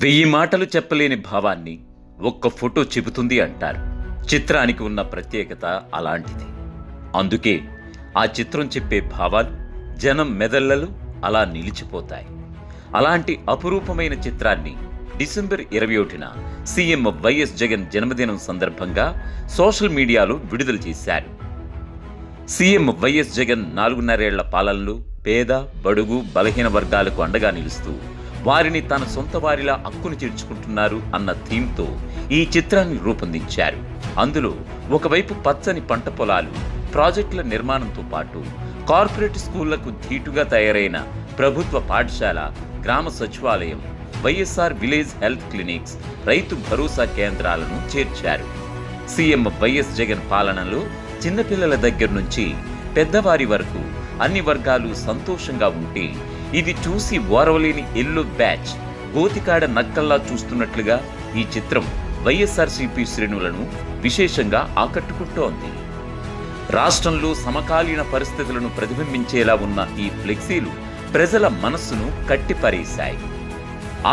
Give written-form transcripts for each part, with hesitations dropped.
వెయ్యి మాటలు చెప్పలేని భావాన్ని ఒక్క ఫోటో చెబుతుంది అంటారు. చిత్రానికి ఉన్న ప్రత్యేకత అలాంటిది. అందుకే ఆ చిత్రం చెప్పే భావాలు జనం మెదళ్లలో అలా నిలిచిపోతాయి. అలాంటి అపురూపమైన చిత్రాన్ని డిసెంబర్ 21న సీఎం వైఎస్ జగన్ జన్మదినం సందర్భంగా సోషల్ మీడియాలో విడుదల చేశారు. సీఎం వైఎస్ జగన్ 4.5 ఏళ్ల పాలనలో పేద, బడుగు, బలహీన వర్గాలకు అండగా నిలుస్తూ వారిని తన సొంత వారిలా హక్కును చేర్చుకుంటున్నారు అన్న థీమ్తో ఈ చిత్రాన్ని రూపొందించారు. అందులో ఒకవైపు పచ్చని పంట పొలాలు, ప్రాజెక్టుల నిర్మాణంతో పాటు కార్పొరేట్ స్కూళ్లకు ధీటుగా తయారైన ప్రభుత్వ పాఠశాల, గ్రామ సచివాలయం, YSR village health clinics, Rythu Bharosa కేంద్రాలను చేర్చారు. సీఎం వైఎస్ జగన్ పాలనలో చిన్నపిల్లల దగ్గర నుంచి పెద్దవారి వరకు అన్ని వర్గాలు సంతోషంగా ఉంటే, ఇది చూసి ఓరవలేని ఎల్లో బ్యాచ్ గోతికాడ నక్కల్లా చూస్తున్నట్లుగా ఈ చిత్రం వైఎస్ఆర్సీపీ శ్రేణులను విశేషంగా ఆకట్టుకుంటోంది. రాష్ట్రంలో సమకాలీన పరిస్థితులను ప్రతిబింబించేలా ఉన్న ఈ ఫ్లెక్సీలు ప్రజల మనస్సును కట్టిపరేశాయి.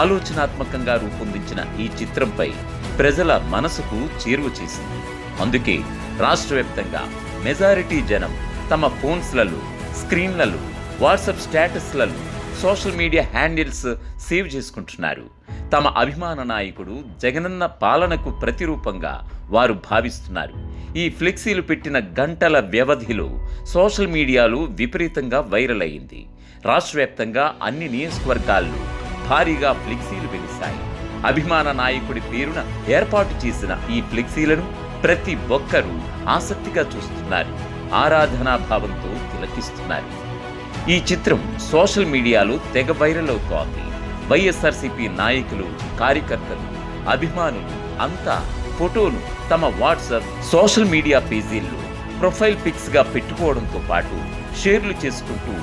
ఆలోచనాత్మకంగా రూపొందించిన ఈ చిత్రంపై ప్రజల మనసుకు చేరువ చేసింది. అందుకే రాష్ట్ర వ్యాప్తంగా మెజారిటీ జనం తమ ఫోన్స్లలో, స్క్రీన్లలో, వాట్సాప్ స్టేటస్లలో, సోషల్ మీడియా హ్యాండిల్స్ సేవ్ చేసుకుంటున్నారు. తమ అభిమాన నాయకుడు జగనన్న పాలనకు ప్రతిరూపంగా వారు భావిస్తున్నారు. ఈ ఫ్లెక్సీలు పెట్టిన గంటల వ్యవధిలో సోషల్ మీడియాలో విపరీతంగా వైరల్ అయింది. రాష్ట్ర వ్యాప్తంగా అన్ని నియోజకవర్గాల్లో భారీగా ఫ్లెక్సీలు వెలిశాయి. అభిమాన నాయకుడి పేరున ఏర్పాటు చేసిన ఈ ఫ్లెక్సీలను ప్రతి ఒక్కరూ ఆసక్తిగా చూస్తున్నారు, ఆరాధనా భావంతో తిలకిస్తున్నారు. ఈ చిత్రం సోషల్ మీడియాలో తెగ వైరల్ అవుతోంది. వైఎస్ఆర్సీపీ నాయకులు, కార్యకర్తలు, అభిమానులు అంతా ఫోటోను తమ వాట్సాప్, సోషల్ మీడియా పేజీల్లో ప్రొఫైల్ పిక్స్ గా పెట్టుకోవడంతో పాటు షేర్లు చేసుకుంటూ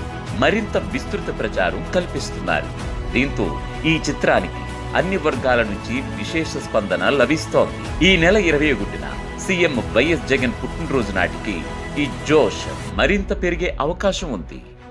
మరింత విస్తృత ప్రచారం కల్పిస్తున్నారు. దీంతో ఈ చిత్రానికి అన్ని వర్గాల నుంచి విశేష స్పందన లభిస్తోంది. ఈ నెల 21న సీఎం వైఎస్ జగన్ పుట్టినరోజు నాటికి ఈ జోష్ మరింత పెరిగే అవకాశం ఉంది.